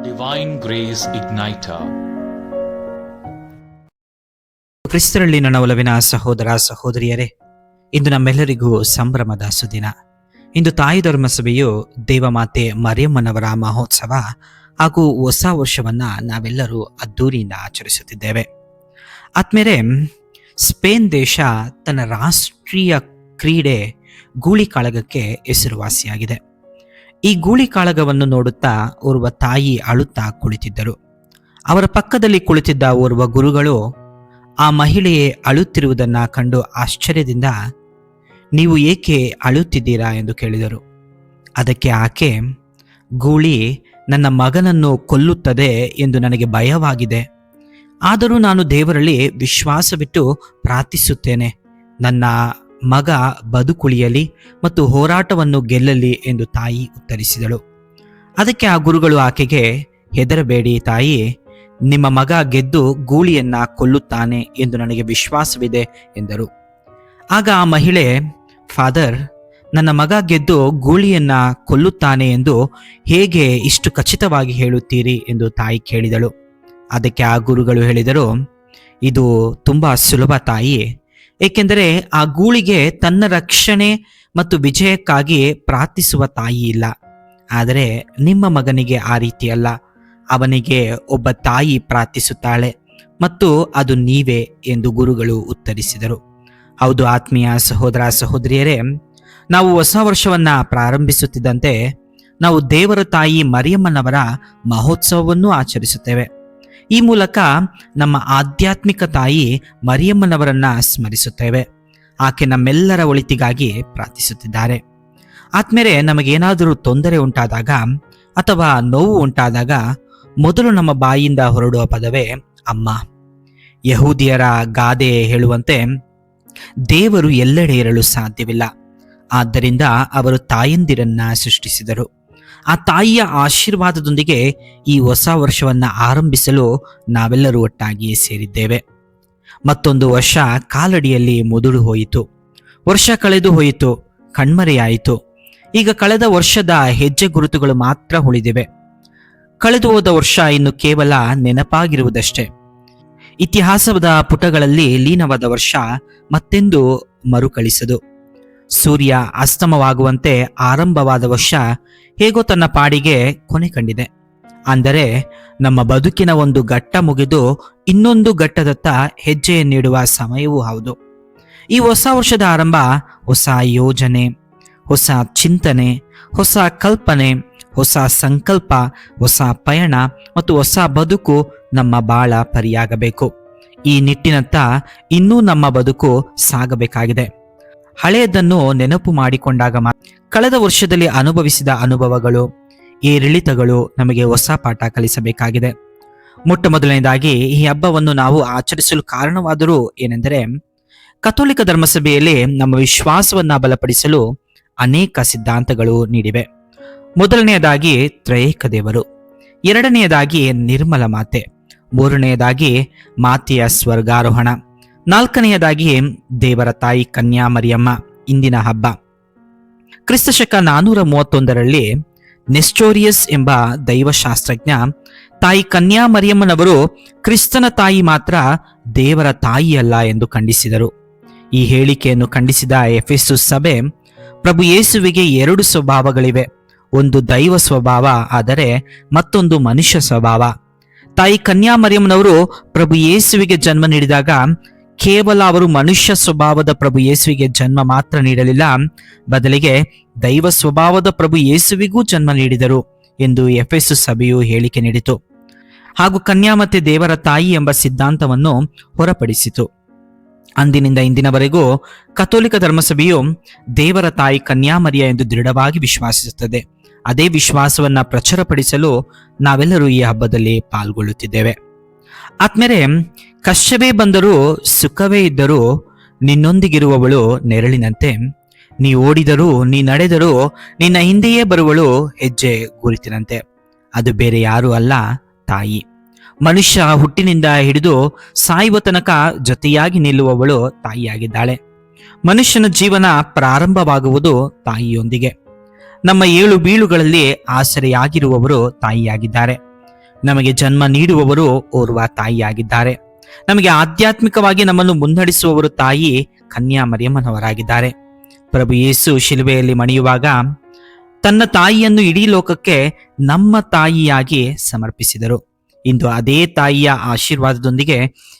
Divine Grace Igniter. ಕ್ರಿಸ್ತರಲ್ಲಿ ನನ್ನ ಒಲವಿನ ಸಹೋದರ ಸಹೋದರಿಯರೇ, ಇಂದು ನಮ್ಮೆಲ್ಲರಿಗೂ ಸಂಭ್ರಮದ ಸುದಿನ. ಇಂದು ತಾಯಿ ಧರ್ಮಸಭೆಯು ದೇವಮಾತೆ ಮರಿಯಮ್ಮನವರ ಮಹೋತ್ಸವ ಹಾಗೂ ಹೊಸ ವರ್ಷವನ್ನ ನಾವೆಲ್ಲರೂ ಅದ್ದೂರಿಯಿಂದ ಆಚರಿಸುತ್ತಿದ್ದೇವೆ. ಆದ್ಮೇಲೆ ಸ್ಪೇನ್ ದೇಶ ತನ್ನ ರಾಷ್ಟ್ರೀಯ ಕ್ರೀಡೆ ಗೂಳಿಕಾಳಗಕ್ಕೆ ಹೆಸರುವಾಸಿಯಾಗಿದೆ. ಈ ಗೂಳಿಕಾಳಗವನ್ನು ನೋಡುತ್ತಾ ಓರ್ವ ತಾಯಿ ಅಳುತ್ತಾ ಕುಳಿತಿದ್ದರು. ಅವರ ಪಕ್ಕದಲ್ಲಿ ಕುಳಿತಿದ್ದ ಓರ್ವ ಗುರುಗಳು ಆ ಮಹಿಳೆಯೇ ಅಳುತ್ತಿರುವುದನ್ನ ಕಂಡು ಆಶ್ಚರ್ಯದಿಂದ, ನೀವು ಏಕೆ ಅಳುತ್ತಿದ್ದೀರಾ ಎಂದು ಕೇಳಿದರು. ಅದಕ್ಕೆ ಆಕೆ, ಗೂಳಿ ನನ್ನ ಮಗನನ್ನು ಕೊಲ್ಲುತ್ತದೆ ಎಂದು ನನಗೆ ಭಯವಾಗಿದೆ. ಆದರೂ ನಾನು ದೇವರಲ್ಲಿ ವಿಶ್ವಾಸವಿಟ್ಟು ಪ್ರಾರ್ಥಿಸುತ್ತೇನೆ, ನನ್ನ ಮಗ ಬದುಕುಳಿಯಲಿ ಮತ್ತು ಹೋರಾಟವನ್ನು ಗೆಲ್ಲಲಿ ಎಂದು ತಾಯಿ ಉತ್ತರಿಸಿದಳು. ಅದಕ್ಕೆ ಆ ಗುರುಗಳು ಆಕೆಗೆ, ಹೆದರಬೇಡಿ ತಾಯಿ, ನಿಮ್ಮ ಮಗ ಗೆದ್ದು ಗೂಳಿಯನ್ನ ಕೊಲ್ಲುತ್ತಾನೆ ಎಂದು ನನಗೆ ವಿಶ್ವಾಸವಿದೆ ಎಂದರು. ಆಗ ಆ ಮಹಿಳೆ, ಫಾದರ್, ನನ್ನ ಮಗ ಗೆದ್ದು ಗೂಳಿಯನ್ನ ಕೊಲ್ಲುತ್ತಾನೆ ಎಂದು ಹೇಗೆ ಇಷ್ಟು ಖಚಿತವಾಗಿ ಹೇಳುತ್ತೀರಿ ಎಂದು ತಾಯಿ ಕೇಳಿದಳು. ಅದಕ್ಕೆ ಆ ಗುರುಗಳು ಹೇಳಿದರು, ಇದು ತುಂಬಾ ಸುಲಭ ತಾಯಿ, ಏಕೆಂದರೆ ಆ ಗೂಳಿಗೆ ತನ್ನ ರಕ್ಷಣೆ ಮತ್ತು ವಿಜಯಕ್ಕಾಗಿ ಪ್ರಾರ್ಥಿಸುವ ತಾಯಿ ಇಲ್ಲ. ಆದರೆ ನಿಮ್ಮ ಮಗನಿಗೆ ಆ ರೀತಿಯಲ್ಲ, ಅವನಿಗೆ ಒಬ್ಬ ತಾಯಿ ಪ್ರಾರ್ಥಿಸುತ್ತಾಳೆ ಮತ್ತು ಅದು ನೀವೇ ಎಂದು ಗುರುಗಳು ಉತ್ತರಿಸಿದರು. ಹೌದು ಆತ್ಮೀಯ ಸಹೋದರ ಸಹೋದರಿಯರೇ, ನಾವು ಹೊಸ ವರ್ಷವನ್ನ ಪ್ರಾರಂಭಿಸುತ್ತಿದ್ದಂತೆ ನಾವು ದೇವರ ತಾಯಿ ಮರಿಯಮ್ಮನವರ ಮಹೋತ್ಸವವನ್ನು ಆಚರಿಸುತ್ತೇವೆ. ಈ ಮೂಲಕ ನಮ್ಮ ಆಧ್ಯಾತ್ಮಿಕ ತಾಯಿ ಮರಿಯಮ್ಮನವರನ್ನ ಸ್ಮರಿಸುತ್ತೇವೆ. ಆಕೆ ನಮ್ಮೆಲ್ಲರ ಒಳಿತಿಗಾಗಿ ಪ್ರಾರ್ಥಿಸುತ್ತಿದ್ದಾರೆ. ಆದ್ಮೇಲೆ ನಮಗೇನಾದರೂ ತೊಂದರೆ ಉಂಟಾದಾಗ ಅಥವಾ ನೋವು ಉಂಟಾದಾಗ ಮೊದಲು ನಮ್ಮ ಬಾಯಿಯಿಂದ ಹೊರಡುವ ಪದವೇ ಅಮ್ಮ. ಯಹೂದಿಯರ ಗಾದೆ ಹೇಳುವಂತೆ, ದೇವರು ಎಲ್ಲೆಡೆ ಇರಲು ಸಾಧ್ಯವಿಲ್ಲ, ಆದ್ದರಿಂದ ಅವರು ತಾಯಂದಿರನ್ನ ಸೃಷ್ಟಿಸಿದರು. ಆ ತಾಯಿಯ ಆಶೀರ್ವಾದದೊಂದಿಗೆ ಈ ಹೊಸ ವರ್ಷವನ್ನ ಆರಂಭಿಸಲು ನಾವೆಲ್ಲರೂ ಒಟ್ಟಾಗಿ ಸೇರಿದ್ದೇವೆ. ಮತ್ತೊಂದು ವರ್ಷ ಕಾಲಡಿಯಲ್ಲಿ ಮುದುಡು ಹೋಯಿತು. ವರ್ಷ ಕಳೆದು ಹೋಯಿತು, ಕಣ್ಮರೆಯಾಯಿತು. ಈಗ ಕಳೆದ ವರ್ಷದ ಹೆಜ್ಜೆ ಗುರುತುಗಳು ಮಾತ್ರ ಉಳಿದಿವೆ. ಕಳೆದು ಹೋದ ವರ್ಷ ಇನ್ನು ಕೇವಲ ನೆನಪಾಗಿರುವುದಷ್ಟೇ. ಇತಿಹಾಸದ ಪುಟಗಳಲ್ಲಿ ಲೀನವಾದ ವರ್ಷ ಮತ್ತೆಂದು ಮರುಕಳಿಸದು. ಸೂರ್ಯ ಅಸ್ತಮವಾಗುವಂತೆ ಆರಂಭವಾದ ವರ್ಷ ಹೇಗೋ ತನ್ನ ಪಾಡಿಗೆ ಕೊನೆ ಕಂಡಿದೆ. ಅಂದರೆ ನಮ್ಮ ಬದುಕಿನ ಒಂದು ಘಟ್ಟ ಮುಗಿದು ಇನ್ನೊಂದು ಘಟ್ಟದತ್ತ ಹೆಜ್ಜೆಯನ್ನಿಡುವ ಸಮಯವೂ ಹೌದು. ಈ ಹೊಸ ವರ್ಷದ ಆರಂಭ ಹೊಸ ಯೋಜನೆ, ಹೊಸ ಚಿಂತನೆ, ಹೊಸ ಕಲ್ಪನೆ, ಹೊಸ ಸಂಕಲ್ಪ, ಹೊಸ ಪಯಣ ಮತ್ತು ಹೊಸ ಬದುಕು ನಮ್ಮ ಬಾಳ ಪರಿಯಾಗಬೇಕು. ಈ ನಿಟ್ಟಿನತ್ತ ಇನ್ನೂ ನಮ್ಮ ಬದುಕು ಸಾಗಬೇಕಾಗಿದೆ. ಹಳೆಯದನ್ನು ನೆನಪು ಮಾಡಿಕೊಂಡಾಗ ಕಳೆದ ವರ್ಷದಲ್ಲಿ ಅನುಭವಿಸಿದ ಅನುಭವಗಳು, ಏರಿಳಿತಗಳು ನಮಗೆ ಹೊಸ ಪಾಠ ಕಲಿಸಬೇಕಾಗಿದೆ. ಮೊಟ್ಟ ಮೊದಲನೇದಾಗಿ ಈ ಹಬ್ಬವನ್ನು ನಾವು ಆಚರಿಸಲು ಕಾರಣವಾದರೂ ಏನೆಂದರೆ, ಕಥೋಲಿಕ ಧರ್ಮಸಭೆಯಲ್ಲಿ ನಮ್ಮ ವಿಶ್ವಾಸವನ್ನ ಬಲಪಡಿಸಲು ಅನೇಕ ಸಿದ್ಧಾಂತಗಳು ನೀಡಿವೆ. ಮೊದಲನೆಯದಾಗಿ ತ್ರಯೇಕ ದೇವರು, ಎರಡನೆಯದಾಗಿ ನಿರ್ಮಲ ಮಾತೆ, ಮೂರನೆಯದಾಗಿ ಮಾತೆಯ ಸ್ವರ್ಗಾರೋಹಣ, ನಾಲ್ಕನೆಯದಾಗಿ ದೇವರ ತಾಯಿ ಕನ್ಯಾ ಮರಿಯಮ್ಮ ಇಂದಿನ ಹಬ್ಬ. ಕ್ರಿಸ್ತಶಕ 431ರಲ್ಲಿ ನೆಸ್ಟೋರಿಯಸ್ ಎಂಬ ದೈವಶಾಸ್ತ್ರಜ್ಞ ತಾಯಿ ಕನ್ಯಾ ಮರಿಯಮ್ಮನವರು ಕ್ರಿಸ್ತನ ತಾಯಿ ಮಾತ್ರ, ದೇವರ ತಾಯಿಯಲ್ಲ ಎಂದು ಖಂಡಿಸಿದರು. ಈ ಹೇಳಿಕೆಯನ್ನು ಖಂಡಿಸಿದ ಎಫೆಸಸ್ ಸಭೆ, ಪ್ರಭು ಯೇಸುವಿಗೆ 2 ಸ್ವಭಾವಗಳಿವೆ, ಒಂದು ದೈವ ಸ್ವಭಾವ ಆದರೆ ಮತ್ತೊಂದು ಮನುಷ್ಯ ಸ್ವಭಾವ. ತಾಯಿ ಕನ್ಯಾ ಮರಿಯಮ್ಮನವರು ಪ್ರಭು ಯೇಸುವಿಗೆ ಜನ್ಮ ನೀಡಿದಾಗ ಕೇವಲ ಅವರು ಮನುಷ್ಯ ಸ್ವಭಾವದ ಪ್ರಭು ಯೇಸುವಿಗೆ ಜನ್ಮ ಮಾತ್ರ ನೀಡಲಿಲ್ಲ, ಬದಲಿಗೆ ದೈವ ಸ್ವಭಾವದ ಪ್ರಭು ಯೇಸುವಿಗೂ ಜನ್ಮ ನೀಡಿದರು ಎಂದು ಎಫೆಸಸ್ ಸಭೆಯು ಹೇಳಿಕೆ ನೀಡಿತು. ಹಾಗೂ ಕನ್ಯಾ ಮತ್ತೆ ದೇವರ ತಾಯಿ ಎಂಬ ಸಿದ್ಧಾಂತವನ್ನು ಹೊರಪಡಿಸಿತು. ಅಂದಿನಿಂದ ಇಂದಿನವರೆಗೂ ಕಥೋಲಿಕ ಧರ್ಮಸಭೆಯು ದೇವರ ತಾಯಿ ಕನ್ಯಾಮರಿಯ ಎಂದು ದೃಢವಾಗಿ ವಿಶ್ವಾಸಿಸುತ್ತದೆ. ಅದೇ ವಿಶ್ವಾಸವನ್ನ ಪ್ರಚುರಪಡಿಸಲು ನಾವೆಲ್ಲರೂ ಈ ಹಬ್ಬದಲ್ಲಿ ಪಾಲ್ಗೊಳ್ಳುತ್ತಿದ್ದೇವೆ. ಆದ್ಮೇಲೆ ಕಷ್ಟವೇ ಬಂದರೂ ಸುಖವೇ ಇದ್ದರೂ ನಿನ್ನೊಂದಿಗಿರುವವಳು ನೆರಳಿನಂತೆ, ನೀ ಓಡಿದರೂ ನೀ ನಡೆದರೂ ನಿನ್ನ ಹಿಂದೆಯೇ ಬರುವಳು ಹೆಜ್ಜೆ ಗುರುತಿನಂತೆ. ಅದು ಬೇರೆ ಯಾರೂ ಅಲ್ಲ, ತಾಯಿ. ಮನುಷ್ಯ ಹುಟ್ಟಿನಿಂದ ಹಿಡಿದು ಸಾಯುವ ತನಕ ಜೊತೆಯಾಗಿ ನಿಲ್ಲುವವಳು ತಾಯಿಯಾಗಿದ್ದಾಳೆ. ಮನುಷ್ಯನ ಜೀವನ ಪ್ರಾರಂಭವಾಗುವುದು ತಾಯಿಯೊಂದಿಗೆ. ನಮ್ಮ ಏಳು ಬೀಳುಗಳಲ್ಲಿ ಆಸರೆಯಾಗಿರುವವರು ತಾಯಿಯಾಗಿದ್ದಾರೆ. ನಮಗೆ ಜನ್ಮ ನೀಡುವವರು ಓರ್ವ ತಾಯಿಯಾಗಿದ್ದಾರೆ. ನಮಗೆ ಆಧ್ಯಾತ್ಮಿಕವಾಗಿ ನಮ್ಮನ್ನು ಮುನ್ನಡೆಸುವವರು ತಾಯಿ ಕನ್ಯಾ ಮರಿಯಮ್ಮನವರಾಗಿದ್ದಾರೆ. ಪ್ರಭು ಯೇಸು ಶಿಲುಬೆಯಲ್ಲಿ ಮಣಿಯುವಾಗ ತನ್ನ ತಾಯಿಯನ್ನು ಇಡೀ ಲೋಕಕ್ಕೆ ನಮ್ಮ ತಾಯಿಯಾಗಿ ಸಮರ್ಪಿಸಿದರು. ಇಂದು ಅದೇ ತಾಯಿಯ ಆಶೀರ್ವಾದದೊಂದಿಗೆ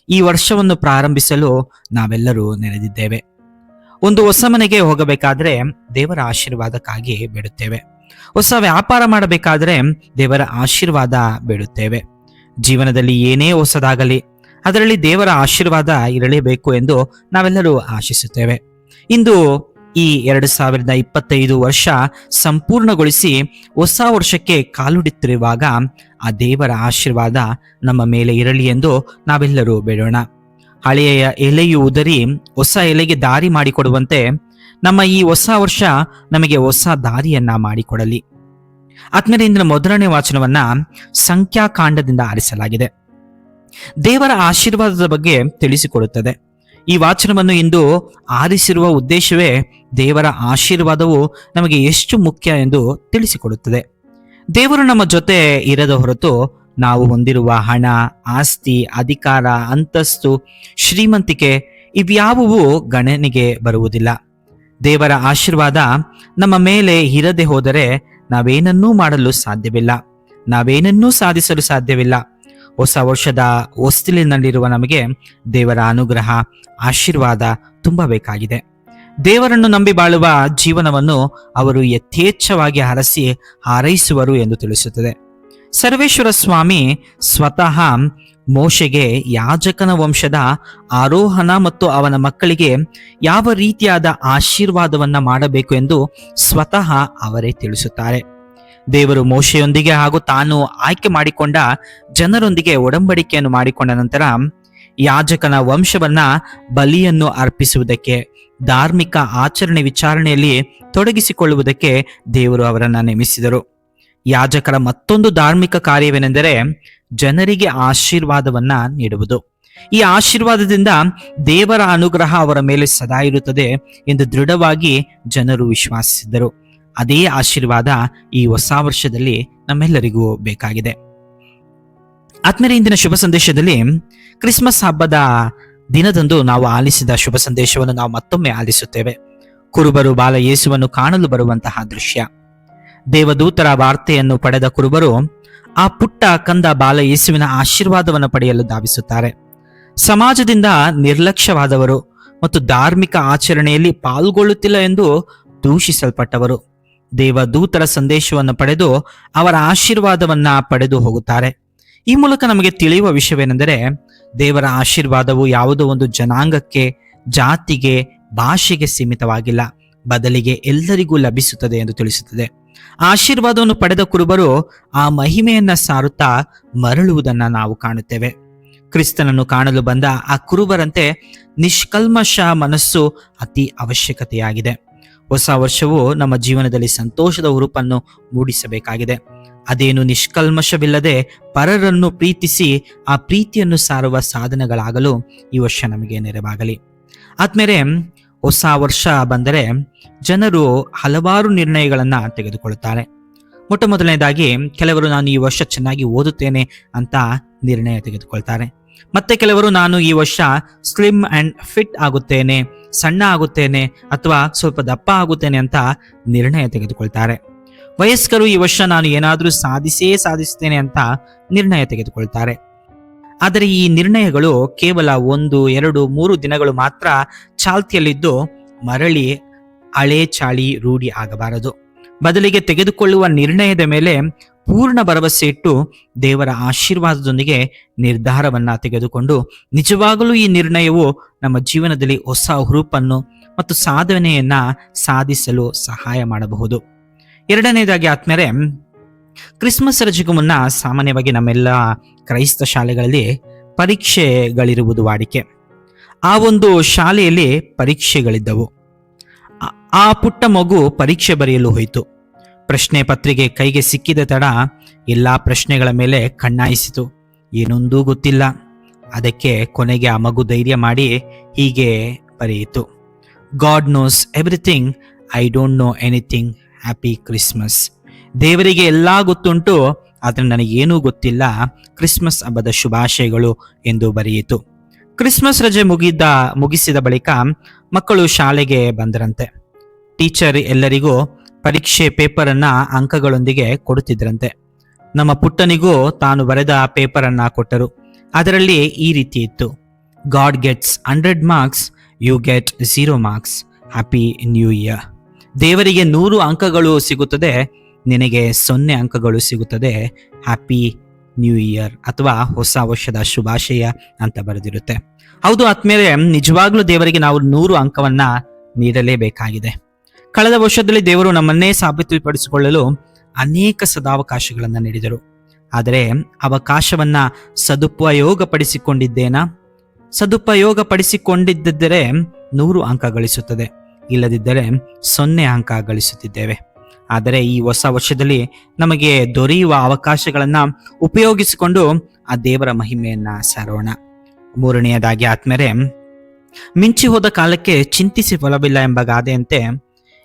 ಈ ವರ್ಷವನ್ನು ಪ್ರಾರಂಭಿಸಲು ನಾವೆಲ್ಲರೂ ನೆನೆದಿದ್ದೇವೆ. ಒಂದು ಹೊಸ ಮನೆಗೆ ಹೋಗಬೇಕಾದ್ರೆ ದೇವರ ಆಶೀರ್ವಾದಕ್ಕಾಗಿ ಬೇಡುತ್ತೇವೆ. ಹೊಸ ವ್ಯಾಪಾರ ಮಾಡಬೇಕಾದ್ರೆ ದೇವರ ಆಶೀರ್ವಾದ ಬೇಡುತ್ತೇವೆ. ಜೀವನದಲ್ಲಿ ಏನೇ ಹೊಸದಾಗಲಿ ಅದರಲ್ಲಿ ದೇವರ ಆಶೀರ್ವಾದ ಇರಲೇಬೇಕು ಎಂದು ನಾವೆಲ್ಲರೂ ಆಶಿಸುತ್ತೇವೆ. ಇಂದು ಈ 2025 ವರ್ಷ ಸಂಪೂರ್ಣಗೊಳಿಸಿ ಹೊಸ ವರ್ಷಕ್ಕೆ ಕಾಲುಡಿತ್ತಿರುವಾಗ ಆ ದೇವರ ಆಶೀರ್ವಾದ ನಮ್ಮ ಮೇಲೆ ಇರಲಿ ಎಂದು ನಾವೆಲ್ಲರೂ ಬೇಡೋಣ. ಹಳೆಯ ಎಲೆಯು ಉದರಿ ಹೊಸ ಎಲೆಗೆ ದಾರಿ ಮಾಡಿಕೊಡುವಂತೆ ನಮ್ಮ ಈ ಹೊಸ ವರ್ಷ ನಮಗೆ ಹೊಸ ದಾರಿಯನ್ನ ಮಾಡಿಕೊಡಲಿ. ಆದ್ಮೇಲೆ ಇಂದಿನ ಮೊದಲನೇ ವಾಚನವನ್ನ ಸಂಖ್ಯಾಕಾಂಡದಿಂದ ಆರಿಸಲಾಗಿದೆ. ದೇವರ ಆಶೀರ್ವಾದದ ಬಗ್ಗೆ ತಿಳಿಸಿಕೊಡುತ್ತದೆ. ಈ ವಾಚನವನ್ನು ಇಂದು ಆರಿಸಿರುವ ಉದ್ದೇಶವೇ ದೇವರ ಆಶೀರ್ವಾದವು ನಮಗೆ ಎಷ್ಟು ಮುಖ್ಯ ಎಂದು ತಿಳಿಸಿಕೊಡುತ್ತದೆ. ದೇವರು ನಮ್ಮ ಜೊತೆ ಇರದ ಹೊರತು ನಾವು ಹೊಂದಿರುವ ಹಣ, ಆಸ್ತಿ, ಅಧಿಕಾರ, ಅಂತಸ್ತು, ಶ್ರೀಮಂತಿಕೆ ಇವ್ಯಾವುವು ಗಣನೆಗೆ ಬರುವುದಿಲ್ಲ. ದೇವರ ಆಶೀರ್ವಾದ ನಮ್ಮ ಮೇಲೆ ಇರದೆ ಹೋದರೆ ನಾವೇನನ್ನೂ ಮಾಡಲು ಸಾಧ್ಯವಿಲ್ಲ, ನಾವೇನನ್ನೂ ಸಾಧಿಸಲು ಸಾಧ್ಯವಿಲ್ಲ. ಹೊಸ ವರ್ಷದ ಹೊಸ್ತಿಲಿನಲ್ಲಿರುವ ನಮಗೆ ದೇವರ ಅನುಗ್ರಹ, ಆಶೀರ್ವಾದ ತುಂಬ ಬೇಕಾಗಿದೆ. ದೇವರನ್ನು ನಂಬಿ ಬಾಳುವ ಜೀವನವನ್ನು ಅವರು ಯಥೇಚ್ಛವಾಗಿ ಹರಸಿ ಹಾರೈಸುವರು ಎಂದು ತಿಳಿಸುತ್ತದೆ. ಸರ್ವೇಶ್ವರ ಸ್ವಾಮಿ ಸ್ವತಃ ಮೋಶೆಗೆ ಯಾಜಕನ ವಂಶದ ಆರೋಹಣ ಮತ್ತು ಅವನ ಮಕ್ಕಳಿಗೆ ಯಾವ ರೀತಿಯಾದ ಆಶೀರ್ವಾದವನ್ನ ಮಾಡಬೇಕು ಎಂದು ಸ್ವತಃ ಅವರೇ ತಿಳಿಸುತ್ತಾರೆ. ದೇವರು ಮೋಶೆಯೊಂದಿಗೆ ಹಾಗೂ ತಾನು ಆಯ್ಕೆ ಮಾಡಿಕೊಂಡ ಜನರೊಂದಿಗೆ ಒಡಂಬಡಿಕೆಯನ್ನು ಮಾಡಿಕೊಂಡ ನಂತರ ಯಾಜಕನ ವಂಶವನ್ನ ಬಲಿಯನ್ನು ಅರ್ಪಿಸುವುದಕ್ಕೆ, ಧಾರ್ಮಿಕ ಆಚರಣೆ ವಿಚಾರಣೆಯಲ್ಲಿ ತೊಡಗಿಸಿಕೊಳ್ಳುವುದಕ್ಕೆ ದೇವರು ಅವರನ್ನ ನೇಮಿಸಿದರು. ಯಾಜಕರ ಮತ್ತೊಂದು ಧಾರ್ಮಿಕ ಕಾರ್ಯವೇನೆಂದರೆ ಜನರಿಗೆ ಆಶೀರ್ವಾದವನ್ನ ನೀಡುವುದು. ಈ ಆಶೀರ್ವಾದದಿಂದ ದೇವರ ಅನುಗ್ರಹ ಅವರ ಮೇಲೆ ಸದಾ ಇರುತ್ತದೆ ಎಂದು ದೃಢವಾಗಿ ಜನರು ವಿಶ್ವಾಸಿಸಿದರು. ಅದೇ ಆಶೀರ್ವಾದ ಈ ಹೊಸ ವರ್ಷದಲ್ಲಿ ನಮ್ಮೆಲ್ಲರಿಗೂ ಬೇಕಾಗಿದೆ. ಆದ್ಮೇಲೆ ಇಂದಿನ ಶುಭ ಸಂದೇಶದಲ್ಲಿ ಕ್ರಿಸ್ಮಸ್ ಹಬ್ಬದ ದಿನದಂದು ನಾವು ಆಲಿಸಿದ ಶುಭ ಸಂದೇಶವನ್ನು ನಾವು ಮತ್ತೊಮ್ಮೆ ಆಲಿಸುತ್ತೇವೆ. ಕುರುಬರು ಬಾಲ ಯೇಸುವನ್ನು ಕಾಣಲು ಬರುವಂತಹ ದೃಶ್ಯ. ದೇವದೂತರ ವಾರ್ತೆಯನ್ನು ಪಡೆದ ಕುರುಬರು ಆ ಪುಟ್ಟ ಕಂದ ಬಾಲ ಯೇಸುವಿನ ಆಶೀರ್ವಾದವನ್ನು ಪಡೆಯಲು ಧಾವಿಸುತ್ತಾರೆ. ಸಮಾಜದಿಂದ ನಿರ್ಲಕ್ಷ್ಯವಾದವರು ಮತ್ತು ಧಾರ್ಮಿಕ ಆಚರಣೆಯಲ್ಲಿ ಪಾಲ್ಗೊಳ್ಳುತ್ತಿಲ್ಲ ಎಂದು ದೂಷಿಸಲ್ಪಟ್ಟವರು ದೇವದೂತರ ಸಂದೇಶವನ್ನು ಪಡೆದು ಅವರ ಆಶೀರ್ವಾದವನ್ನ ಪಡೆದು ಹೋಗುತ್ತಾರೆ. ಈ ಮೂಲಕ ನಮಗೆ ತಿಳಿಯುವ ವಿಷಯವೇನೆಂದರೆ ದೇವರ ಆಶೀರ್ವಾದವು ಯಾವುದೋ ಒಂದು ಜನಾಂಗಕ್ಕೆ, ಜಾತಿಗೆ, ಭಾಷೆಗೆ ಸೀಮಿತವಾಗಿಲ್ಲ, ಬದಲಿಗೆ ಎಲ್ಲರಿಗೂ ಲಭಿಸುತ್ತದೆ ಎಂದು ತಿಳಿಸುತ್ತದೆ. ಆಶೀರ್ವಾದವನ್ನು ಪಡೆದ ಕುರುಬರು ಆ ಮಹಿಮೆಯನ್ನ ಸಾರುತ್ತಾ ಮರಳುವುದನ್ನ ನಾವು ಕಾಣುತ್ತೇವೆ. ಕ್ರಿಸ್ತನನ್ನು ಕಾಣಲು ಬಂದ ಆ ಕುರುಬರಂತೆ ನಿಷ್ಕಲ್ಮಶ ಮನಸ್ಸು ಅತಿ ಅವಶ್ಯಕತೆಯಾಗಿದೆ. ಹೊಸ ವರ್ಷವು ನಮ್ಮ ಜೀವನದಲ್ಲಿ ಸಂತೋಷದ ಹುರುಪನ್ನು ಮೂಡಿಸಬೇಕಾಗಿದೆ. ಅದೇನು ನಿಷ್ಕಲ್ಮಶವಿಲ್ಲದೆ ಪರರನ್ನು ಪ್ರೀತಿಸಿ ಆ ಪ್ರೀತಿಯನ್ನು ಸಾರುವ ಸಾಧನಗಳಾಗಲು ಈ ವರ್ಷ ನಮಗೆ ನೆರವಾಗಲಿ. ಆದ್ಮೇಲೆ ಹೊಸ ವರ್ಷ ಬಂದರೆ ಜನರು ಹಲವಾರು ನಿರ್ಣಯಗಳನ್ನ ತೆಗೆದುಕೊಳ್ಳುತ್ತಾರೆ. ಮೊದಲನೇದಾಗಿ ಕೆಲವರು ನಾನು ಈ ವರ್ಷ ಚೆನ್ನಾಗಿ ಓದುತ್ತೇನೆ ಅಂತ ನಿರ್ಣಯ ತೆಗೆದುಕೊಳ್ತಾರೆ. ಮತ್ತೆ ಕೆಲವರು ನಾನು ಈ ವರ್ಷ ಸ್ಲಿಮ್ ಅಂಡ್ ಫಿಟ್ ಆಗುತ್ತೇನೆ, ಸಣ್ಣ ಆಗುತ್ತೇನೆ ಅಥವಾ ಸ್ವಲ್ಪ ದಪ್ಪ ಆಗುತ್ತೇನೆ ಅಂತ ನಿರ್ಣಯ ತೆಗೆದುಕೊಳ್ತಾರೆ. ವಯಸ್ಕರು ಈ ವರ್ಷ ನಾನು ಏನಾದರೂ ಸಾಧಿಸ್ತೇನೆ ಅಂತ ನಿರ್ಣಯ ತೆಗೆದುಕೊಳ್ತಾರೆ. ಆದರೆ ಈ ನಿರ್ಣಯಗಳು ಕೇವಲ 1, 2, 3 ದಿನಗಳು ಮಾತ್ರ ಚಾಲ್ತಿಯಲ್ಲಿದ್ದು ಮರಳಿ ಹಳೆ ಚಾಳಿ ರೂಢಿ ಆಗಬಾರದು. ಬದಲಿಗೆ ತೆಗೆದುಕೊಳ್ಳುವ ನಿರ್ಣಯದ ಮೇಲೆ ಪೂರ್ಣ ಭರವಸೆ ಇಟ್ಟು ದೇವರ ಆಶೀರ್ವಾದದೊಂದಿಗೆ ನಿರ್ಧಾರವನ್ನ ತೆಗೆದುಕೊಂಡು ನಿಜವಾಗಲೂ ಈ ನಿರ್ಣಯವು ನಮ್ಮ ಜೀವನದಲ್ಲಿ ಹೊಸ ಹುರುಪನ್ನು ಮತ್ತು ಸಾಧನೆಯನ್ನ ಸಾಧಿಸಲು ಸಹಾಯ ಮಾಡಬಹುದು. ಎರಡನೇದಾಗಿ ಆದ್ಮೇಲೆ ಕ್ರಿಸ್ಮಸ್ ರಜೆಗೂ ಮುನ್ನ ಸಾಮಾನ್ಯವಾಗಿ ನಮ್ಮೆಲ್ಲ ಕ್ರೈಸ್ತ ಶಾಲೆಗಳಲ್ಲಿ ಪರೀಕ್ಷೆಗಳಿರುವುದು ವಾಡಿಕೆ. ಆ ಒಂದು ಶಾಲೆಯಲ್ಲಿ ಪರೀಕ್ಷೆಗಳಿದ್ದವು. ಆ ಪುಟ್ಟ ಮಗು ಪರೀಕ್ಷೆ ಬರೆಯಲು ಹೋಯಿತು. ಪ್ರಶ್ನೆ ಪತ್ರಿಕೆ ಕೈಗೆ ಸಿಕ್ಕಿದ ತಡ ಎಲ್ಲಾ ಪ್ರಶ್ನೆಗಳ ಮೇಲೆ ಕಣ್ಣಾಯಿಸಿತು. ಏನೊಂದೂ ಗೊತ್ತಿಲ್ಲ. ಅದಕ್ಕೆ ಕೊನೆಗೆ ಆ ಮಗು ಧೈರ್ಯ ಮಾಡಿ ಹೀಗೆ ಬರೆಯಿತು: God knows everything, I don't know anything, happy Christmas. ದೇವರಿಗೆ ಎಲ್ಲಾ ಗೊತ್ತುಂಟು, ಆದರೆ ನನಗೇನೂ ಗೊತ್ತಿಲ್ಲ, ಕ್ರಿಸ್ಮಸ್ ಹಬ್ಬದ ಶುಭಾಶಯಗಳು ಎಂದು ಬರೆಯಿತು. ಕ್ರಿಸ್ಮಸ್ ರಜೆ ಮುಗಿಸಿದ ಬಳಿಕ ಮಕ್ಕಳು ಶಾಲೆಗೆ ಬಂದರಂತೆ. ಟೀಚರ್ ಎಲ್ಲರಿಗೂ ಪರೀಕ್ಷೆ ಪೇಪರನ್ನ ಅಂಕಗಳೊಂದಿಗೆ ಕೊಡುತ್ತಿದ್ರಂತೆ. ನಮ್ಮ ಪುಟ್ಟನಿಗೂ ತಾನು ಬರೆದ ಪೇಪರನ್ನ ಕೊಟ್ಟರು. ಅದರಲ್ಲಿ ಈ ರೀತಿ ಇತ್ತು: God gets 100 marks, you get 0 marks, happy new year. ದೇವರಿಗೆ 100 ಅಂಕಗಳು ಸಿಗುತ್ತದೆ, ನಿನಗೆ 0 ಅಂಕಗಳು ಸಿಗುತ್ತದೆ, ಹ್ಯಾಪಿ ನ್ಯೂ ಇಯರ್ ಅಥವಾ ಹೊಸ ವರ್ಷದ ಶುಭಾಶಯ ಅಂತ ಬರೆದಿರುತ್ತೆ. ಹೌದು ಆದ್ಮೇಲೆ ನಿಜವಾಗ್ಲೂ ದೇವರಿಗೆ ನಾವು 100 ಅಂಕವನ್ನ ನೀಡಲೇಬೇಕಾಗಿದೆ. ಕಳೆದ ವರ್ಷದಲ್ಲಿ ದೇವರು ನಮ್ಮನ್ನೇ ಸಾಬೀತುಪಡಿಸಿಕೊಳ್ಳಲು ಅನೇಕ ಸದಾವಕಾಶಗಳನ್ನ ನೀಡಿದರು. ಆದರೆ ಅವಕಾಶವನ್ನ ಸದುಪಯೋಗಪಡಿಸಿಕೊಂಡಿದ್ದೇನಾ? ಸದುಪಯೋಗಪಡಿಸಿಕೊಂಡಿದ್ದರೆ 100 ಅಂಕ ಗಳಿಸುತ್ತದೆ, ಇಲ್ಲದಿದ್ದರೆ 0 ಅಂಕ ಗಳಿಸುತ್ತಿದ್ದೇವೆ. ಆದರೆ ಈ ಹೊಸ ವರ್ಷದಲ್ಲಿ ನಮಗೆ ದೊರೆಯುವ ಅವಕಾಶಗಳನ್ನ ಉಪಯೋಗಿಸಿಕೊಂಡು ಆ ದೇವರ ಮಹಿಮೆಯನ್ನ ಸಾರೋಣ. ಮೂರನೆಯದಾಗಿ ಆದ್ಮೇಲೆ, ಮಿಂಚಿ ಹೋದ ಕಾಲಕ್ಕೆ ಚಿಂತಿಸಿ ಫಲವಿಲ್ಲ ಎಂಬ ಗಾದೆಯಂತೆ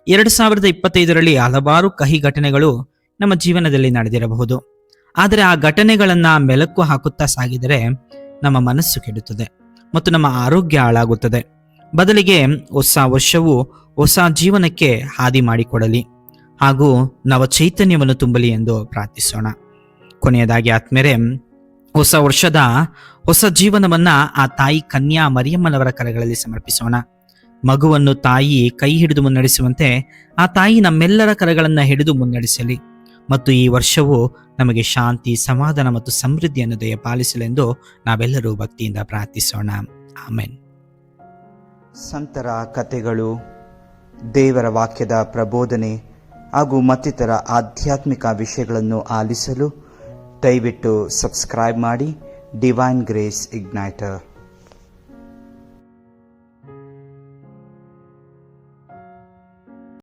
2025ರಲ್ಲಿ ಹಲವಾರು ಕಹಿ ಘಟನೆಗಳು ನಮ್ಮ ಜೀವನದಲ್ಲಿ ನಡೆದಿರಬಹುದು. ಆದರೆ ಆ ಘಟನೆಗಳನ್ನ ಮೆಲುಕು ಹಾಕುತ್ತಾ ಸಾಗಿದರೆ ನಮ್ಮ ಮನಸ್ಸು ಕೆಡುತ್ತದೆ ಮತ್ತು ನಮ್ಮ ಆರೋಗ್ಯ ಹಾಳಾಗುತ್ತದೆ. ಬದಲಿಗೆ ಹೊಸ ವರ್ಷವು ಹೊಸ ಜೀವನಕ್ಕೆ ಹಾದಿ ಮಾಡಿಕೊಡಲಿ ಹಾಗೂ ನವ ಚೈತನ್ಯವನ್ನು ತುಂಬಲಿ ಎಂದು ಪ್ರಾರ್ಥಿಸೋಣ. ಕೊನೆಯದಾಗಿ ಆದ್ಮೇಲೆ, ಹೊಸ ವರ್ಷದ ಹೊಸ ಜೀವನವನ್ನ ಆ ತಾಯಿ ಕನ್ಯಾ ಮರಿಯಮ್ಮನವರ ಕರಗಳಲ್ಲಿ ಸಮರ್ಪಿಸೋಣ. ಮಗುವನ್ನು ತಾಯಿ ಕೈ ಹಿಡಿದು ಮುನ್ನಡೆಸುವಂತೆ ಆ ತಾಯಿ ನಮ್ಮೆಲ್ಲರ ಕರಗಳನ್ನ ಹಿಡಿದು ಮುನ್ನಡೆಸಲಿ ಮತ್ತು ಈ ವರ್ಷವು ನಮಗೆ ಶಾಂತಿ, ಸಮಾಧಾನ ಮತ್ತು ಸಮೃದ್ಧಿಯನ್ನು ದಯಪಾಲಿಸಲೆಂದು ನಾವೆಲ್ಲರೂ ಭಕ್ತಿಯಿಂದ ಪ್ರಾರ್ಥಿಸೋಣ. ಆಮೆನ್. ಸಂತರ ಕಥೆಗಳು, ದೇವರ ವಾಕ್ಯದ ಪ್ರಬೋಧನೆ ಹಾಗೂ ಮತ್ತಿತರ ಆಧ್ಯಾತ್ಮಿಕ ವಿಷಯಗಳನ್ನು ಆಲಿಸಲು ದಯವಿಟ್ಟು ಸಬ್ಸ್ಕ್ರೈಬ್ ಮಾಡಿ ಡಿವೈನ್ ಗ್ರೇಸ್ ಇಗ್ನೈಟರ್.